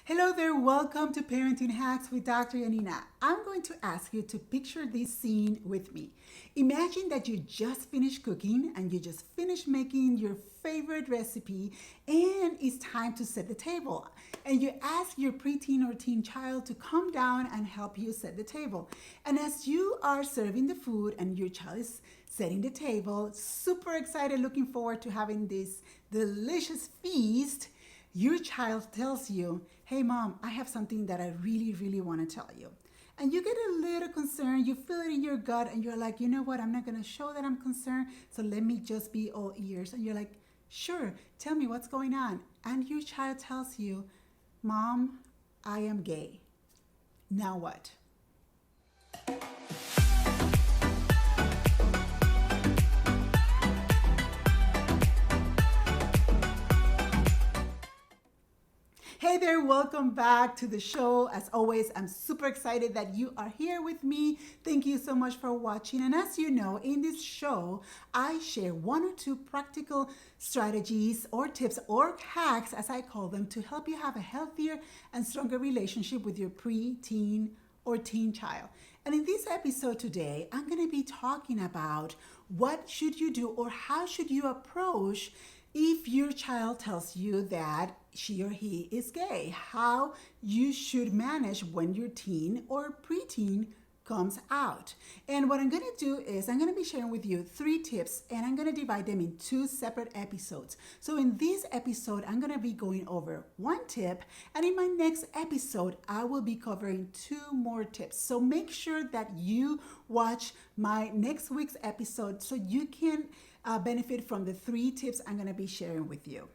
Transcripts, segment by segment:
Hello there, welcome to Parenting Hacks with Dr. Yanina. I'm going to ask you to picture this scene with me. Imagine that you just finished cooking and you just finished making your favorite recipe and it's time to set the table. And you ask your preteen or teen child to come down and help you set the table. And as you are serving the food and your child is setting the table, super excited, looking forward to having this delicious feast, your child tells you, hey mom, I have something that I really want to tell you. And you get a little concerned, you feel it in your gut, and you're like, you know what, I'm not going to show that I'm concerned, so let me just be all ears. And you're like, sure, tell me what's going on. And your child tells you, mom, I am gay. Now what? Hey there, welcome back to the show. As always, I'm super excited that you are here with me. Thank you so much for watching. And as you know, in this show, I share one or two practical strategies or tips or hacks, as I call them, to help you have a healthier and stronger relationship with your pre-teen or teen child. And in this episode today, I'm going to be talking about what should you do or how should you approach if your child tells you that she or he is gay, how you should manage when your teen or preteen comes out. And what I'm going to do is I'm going to be sharing with you 3 tips, and I'm going to divide them in 2 separate episodes. So in this episode, I'm going to be going over 1 tip, and in my next episode, I will be covering 2 more tips. So make sure that you watch my next week's episode so you can benefit from the 3 tips I'm going to be sharing with you.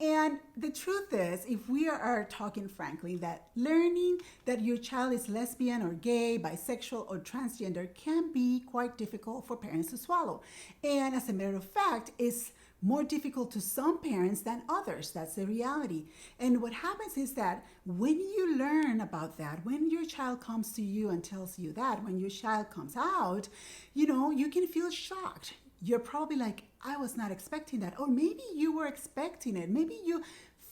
And the truth is, if we are talking frankly, that learning that your child is lesbian or gay, bisexual, or transgender can be quite difficult for parents to swallow. And as a matter of fact, it's more difficult to some parents than others. That's the reality. And what happens is that when you learn about that, when your child comes to you and tells you that, when your child comes out, you can feel shocked. You're probably like, I was not expecting that. Or maybe you were expecting it. Maybe you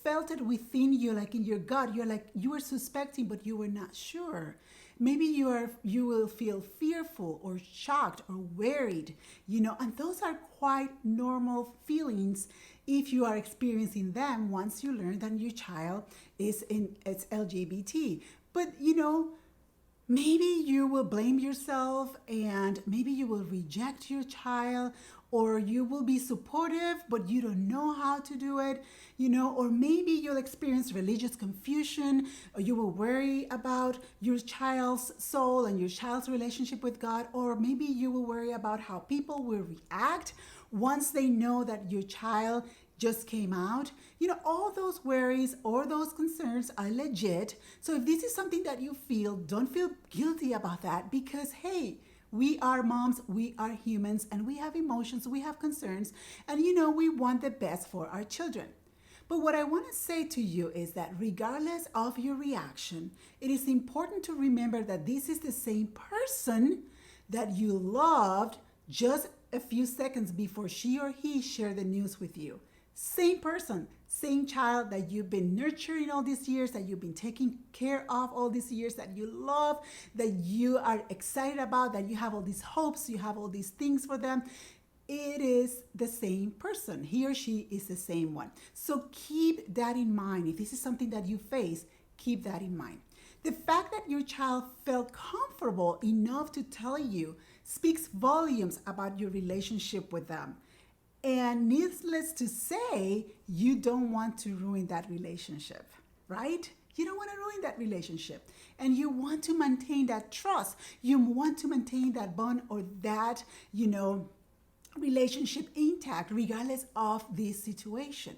felt it within you, like in your gut. You're like, you were suspecting, but you were not sure. Maybe you will feel fearful or shocked or worried, and those are quite normal feelings if you are experiencing them once you learn that your child it's LGBT. But maybe you will blame yourself, and maybe you will reject your child, or you will be supportive but you don't know how to do it, or maybe you'll experience religious confusion, or you will worry about your child's soul and your child's relationship with God, or maybe you will worry about how people will react once they know that your child just came out. All those worries or those concerns are legit. So if this is something that you feel, don't feel guilty about that, because hey, we are moms, we are humans, and we have emotions, we have concerns, and we want the best for our children. But what I want to say to you is that regardless of your reaction, it is important to remember that this is the same person that you loved just a few seconds before she or he shared the news with you. Same person, same child that you've been nurturing all these years, that you've been taking care of all these years, that you love, that you are excited about, that you have all these hopes, you have all these things for them. It is the same person. He or she is the same one. So keep that in mind. If this is something that you face, keep that in mind. The fact that your child felt comfortable enough to tell you speaks volumes about your relationship with them. And needless to say, you don't want to ruin that relationship, right? You don't want to ruin that relationship. And you want to maintain that trust. You want to maintain that bond or that, relationship intact regardless of this situation.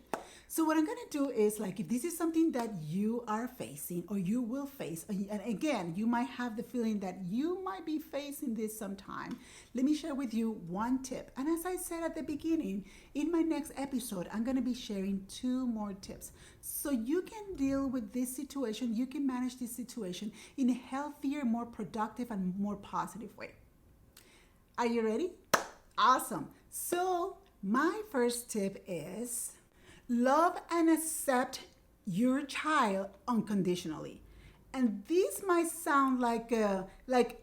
So what I'm going to do is, like, if this is something that you are facing or you will face, and again, you might have the feeling that you might be facing this sometime, let me share with you 1 tip. And as I said at the beginning, in my next episode, I'm going to be sharing 2 more tips. So you can deal with this situation, you can manage this situation in a healthier, more productive, and more positive way. Are you ready? Awesome. So my first tip is love and accept your child unconditionally. And this might sound like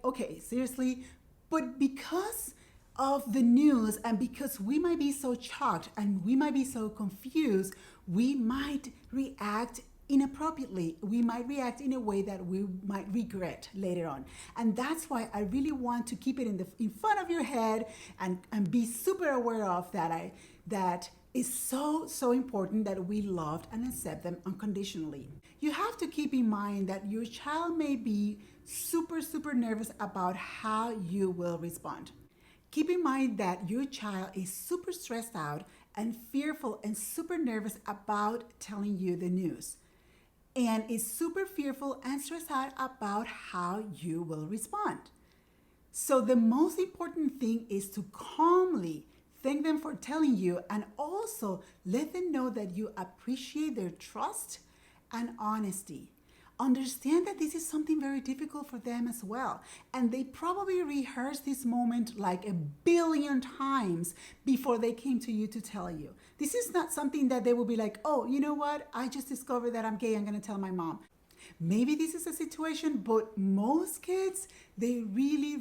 okay, seriously, but because of the news and because we might be so shocked and we might be so confused, we might react inappropriately. We might react in a way that we might regret later on. And that's why I really want to keep it in front of your head and be super aware of that is so important that we love and accept them unconditionally. You have to keep in mind that your child may be super nervous about how you will respond. Keep in mind that your child is super stressed out and fearful and super nervous about telling you the news, and is super fearful and stressed out about how you will respond. So, the most important thing is to calmly thank them for telling you and also let them know that you appreciate their trust and honesty. Understand that this is something very difficult for them as well. And they probably rehearsed this moment like a billion times before they came to you to tell you. This is not something that they will be like, oh, you know what? I just discovered that I'm gay. I'm going to tell my mom. Maybe this is a situation, but most kids, they really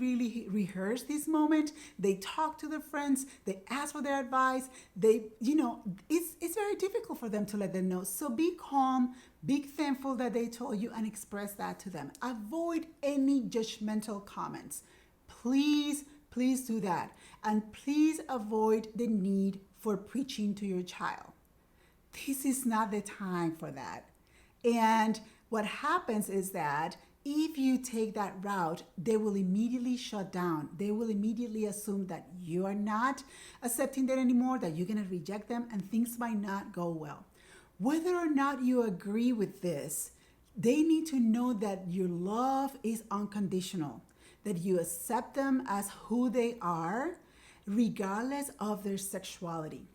rehearse this moment. They talk to their friends, they ask for their advice. It's very difficult for them to let them know. So be calm, be thankful that they told you and express that to them. Avoid any judgmental comments. Please do that. And please avoid the need for preaching to your child. This is not the time for that. And what happens is that if you take that route, they will immediately shut down. They will immediately assume that you are not accepting that anymore, that you're going to reject them, and things might not go well. Whether or not you agree with this, they need to know that your love is unconditional, that you accept them as who they are, regardless of their sexuality.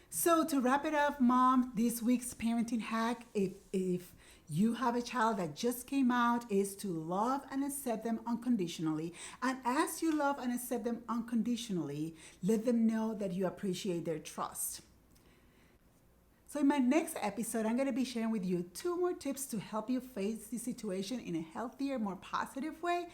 So to wrap it up, mom, this week's parenting hack, if you have a child that just came out, is to love and accept them unconditionally. And as you love and accept them unconditionally, let them know that you appreciate their trust. So in my next episode, I'm going to be sharing with you 2 more tips to help you face the situation in a healthier, more positive way.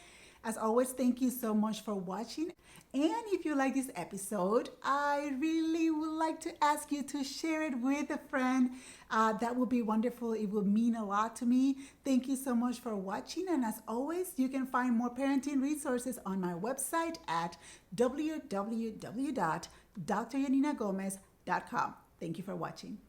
As always, thank you so much for watching. And if you like this episode, I really would like to ask you to share it with a friend. That would be wonderful. It would mean a lot to me. Thank you so much for watching. And as always, you can find more parenting resources on my website at www.dryaninagomez.com. Thank you for watching.